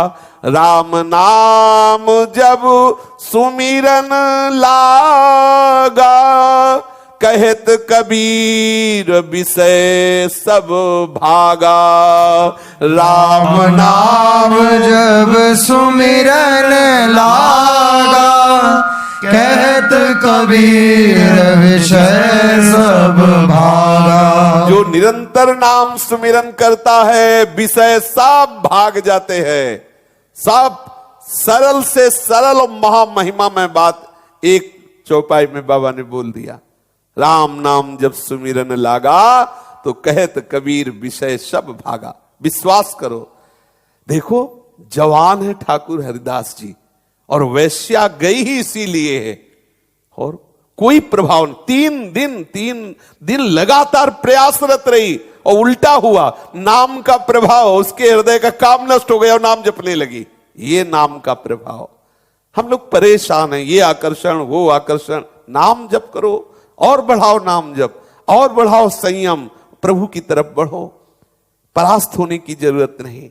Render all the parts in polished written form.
राम नाम जब सुमिरन लागा, कहत कबीर विषय सब भागा। राम नाम जब सुमिरन लागा, कहत कबीर विषय सब भागा। जो निरंतर नाम सुमिरन करता है विषय सब भाग जाते हैं। सब सरल से सरल और महामहिमा में बात एक चौपाई में बाबा ने बोल दिया। राम नाम जब सुमिरन लागा, तो कहत कबीर विषय सब भागा। विश्वास करो, देखो जवान है ठाकुर हरिदास जी, और वैश्या गई ही इसीलिए है, और कोई प्रभाव नहीं। तीन दिन लगातार प्रयासरत रही और उल्टा हुआ। नाम का प्रभाव, उसके हृदय का काम नष्ट हो गया और नाम जपने लगी। ये नाम का प्रभाव। हम लोग परेशान हैं, ये आकर्षण वो आकर्षण। नाम जप करो और बढ़ाओ नाम जप, और बढ़ाओ संयम, प्रभु की तरफ बढ़ो। परास्त होने की जरूरत नहीं।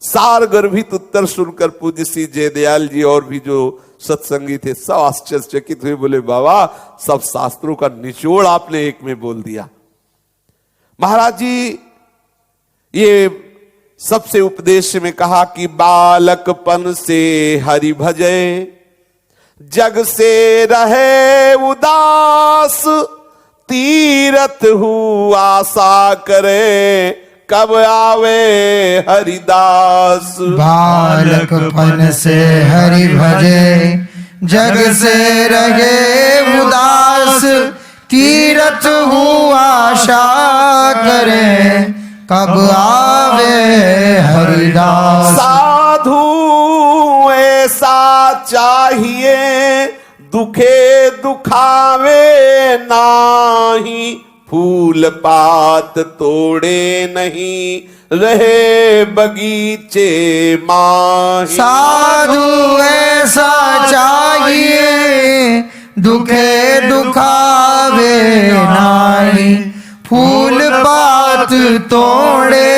सार गर्भित उत्तर सुनकर पूज्य श्री जयदयाल जी और भी जो सत्संगी थे सब आश्चर्यचकित हुए, बोले बाबा सब शास्त्रों का निचोड़ आपने एक में बोल दिया। महाराज जी ये सबसे उपदेश में कहा कि बालकपन से हरि भजे, जग से रहे उदास, तीरथ हु आशा करे, कब आवे हरिदास। बालकपन से हरि भजे, जग से रहे उदास, तीरथ हूँ आशा करे, कब आवे हरिदास। साधु ऐसा चाहिए, दुखे दुखावे नाही, फूल पात तोड़े नहीं, रहे बगीचे माही। साधु ऐसा चाहिए, दुखे दुखावे नाही, फूल पात तोड़े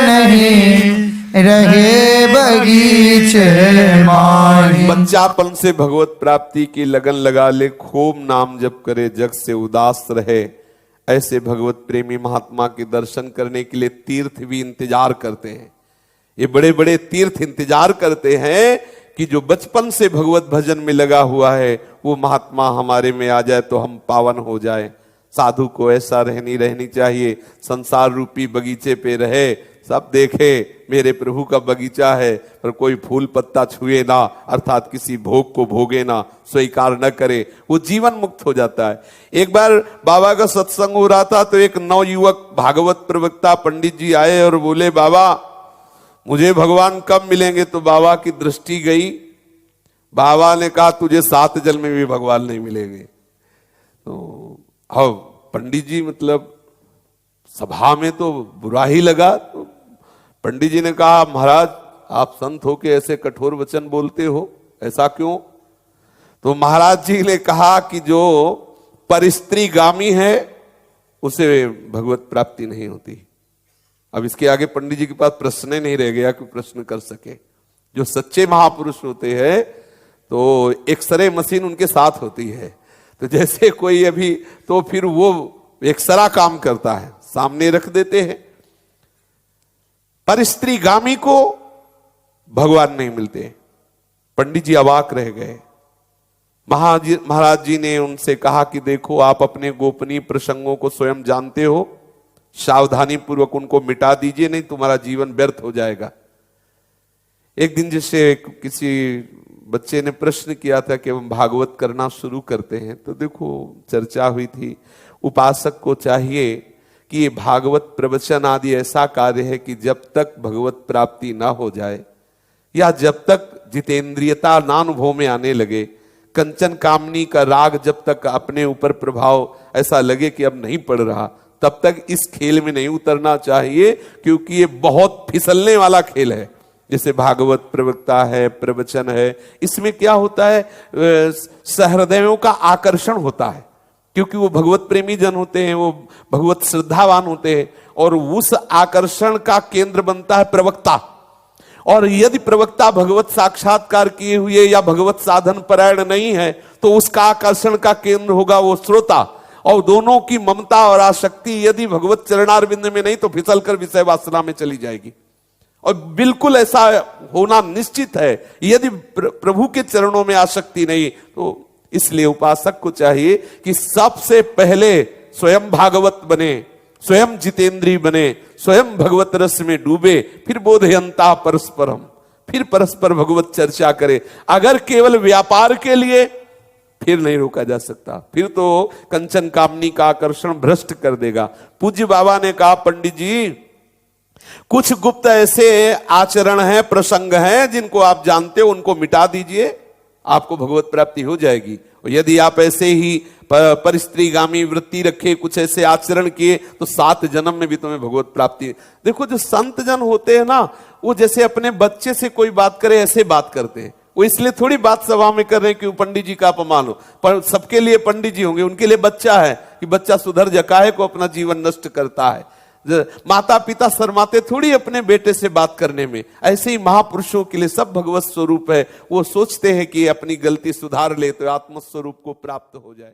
नहीं, रहे बगीचे माही। बच्चापन से भगवत प्राप्ति की लगन लगा ले, खूब नाम जप करे, जग से उदास रहे। ऐसे भगवत प्रेमी महात्मा के दर्शन करने के लिए तीर्थ भी इंतजार करते हैं। ये बड़े बड़े तीर्थ इंतजार करते हैं कि जो बचपन से भगवत भजन में लगा हुआ है वो महात्मा हमारे में आ जाए तो हम पावन हो जाए। साधु को ऐसा रहनी चाहिए, संसार रूपी बगीचे पे रहे, सब देखे मेरे प्रभु का बगीचा है, पर कोई फूल पत्ता छुए ना, अर्थात किसी भोग को भोगे ना, स्वीकार न करे, वो जीवन मुक्त हो जाता है। एक बार बाबा का सत्संग हो रहा था तो एक नवयुवक भागवत प्रवक्ता पंडित जी आए और बोले बाबा मुझे भगवान कब मिलेंगे? तो बाबा की दृष्टि गई। बाबा ने कहा तुझे 7 जन्म में भी भगवान नहीं मिलेंगे। तो हाँ पंडित जी मतलब सभा में तो बुरा ही लगा। तो पंडित जी ने कहा महाराज आप संत हो के ऐसे कठोर वचन बोलते हो, ऐसा क्यों? तो महाराज जी ने कहा कि जो परिस्त्रीगामी है उसे भगवत प्राप्ति नहीं होती। अब इसके आगे पंडित जी के पास प्रश्न नहीं रह गया कि प्रश्न कर सके। जो सच्चे महापुरुष होते हैं तो एक्सरे मशीन उनके साथ होती है, तो जैसे कोई अभी तो फिर वो एक्सरा काम करता है, सामने रख देते हैं। परिस्त्रीगामी को भगवान नहीं मिलते। पंडित जी अवाक रह गए। महाराज जी ने उनसे कहा कि देखो आप अपने गोपनीय प्रसंगों को स्वयं जानते हो, सावधानी पूर्वक उनको मिटा दीजिए, नहीं तुम्हारा जीवन व्यर्थ हो जाएगा। एक दिन जैसे किसी बच्चे ने प्रश्न किया था कि हम भागवत करना शुरू करते हैं, तो देखो चर्चा हुई थी उपासक को चाहिए कि ये भागवत प्रवचन आदि ऐसा कार्य है कि जब तक भगवत प्राप्ति ना हो जाए या जब तक जितेंद्रियता नानुभव में आने लगे, कंचन कामनी का राग जब तक अपने ऊपर प्रभाव ऐसा लगे कि अब नहीं पड़ रहा, तब तक इस खेल में नहीं उतरना चाहिए, क्योंकि ये बहुत फिसलने वाला खेल है। जैसे भागवत प्रवक्ता है, प्रवचन है, इसमें क्या होता है सहृदयों का आकर्षण होता है, क्योंकि वो भगवत प्रेमी जन होते हैं, वो भगवत श्रद्धावान होते हैं, और उस आकर्षण का केंद्र बनता है प्रवक्ता। और यदि प्रवक्ता भगवत साक्षात्कार किए हुए या भगवत साधन परायण नहीं है तो उसका आकर्षण का केंद्र होगा वो श्रोता, और दोनों की ममता और आसक्ति यदि भगवत चरणारविंद में नहीं तो फिसल कर विषय वासना में चली जाएगी। और बिल्कुल ऐसा होना निश्चित है यदि प्रभु के चरणों में आसक्ति नहीं तो। इसलिए उपासक को चाहिए कि सबसे पहले स्वयं भागवत बने, स्वयं जितेंद्री बने, स्वयं भगवत रस में डूबे, फिर बोधयंता परस्परम, फिर परस्पर भगवत चर्चा करे। अगर केवल व्यापार के लिए, फिर नहीं रोका जा सकता, फिर तो कंचन कामनी का आकर्षण भ्रष्ट कर देगा। पूज्य बाबा ने कहा, पंडित जी कुछ गुप्त ऐसे आचरण हैं, प्रसंग हैं जिनको आप जानते हो, उनको मिटा दीजिए, आपको भगवत प्राप्ति हो जाएगी। और यदि आप ऐसे ही परिस्त्रीगामी वृत्ति रखे, कुछ ऐसे आचरण किए तो 7 जन्म में भी तुम्हें भगवत प्राप्ति। देखो जो संत जन होते हैं ना, वो जैसे अपने बच्चे से कोई बात करे ऐसे बात करते हैं। वो इसलिए थोड़ी बात सभा में कर रहे हैं कि पंडित जी का अपमान हो, पर सबके लिए पंडित जी होंगे, उनके लिए बच्चा है कि बच्चा सुधर जा, काहे को अपना जीवन नष्ट करता है। माता पिता शर्माते थोड़ी अपने बेटे से बात करने में। ऐसे ही महापुरुषों के लिए सब भगवत स्वरूप है, वो सोचते हैं कि अपनी गलती सुधार ले तो आत्म स्वरूप को प्राप्त हो जाए।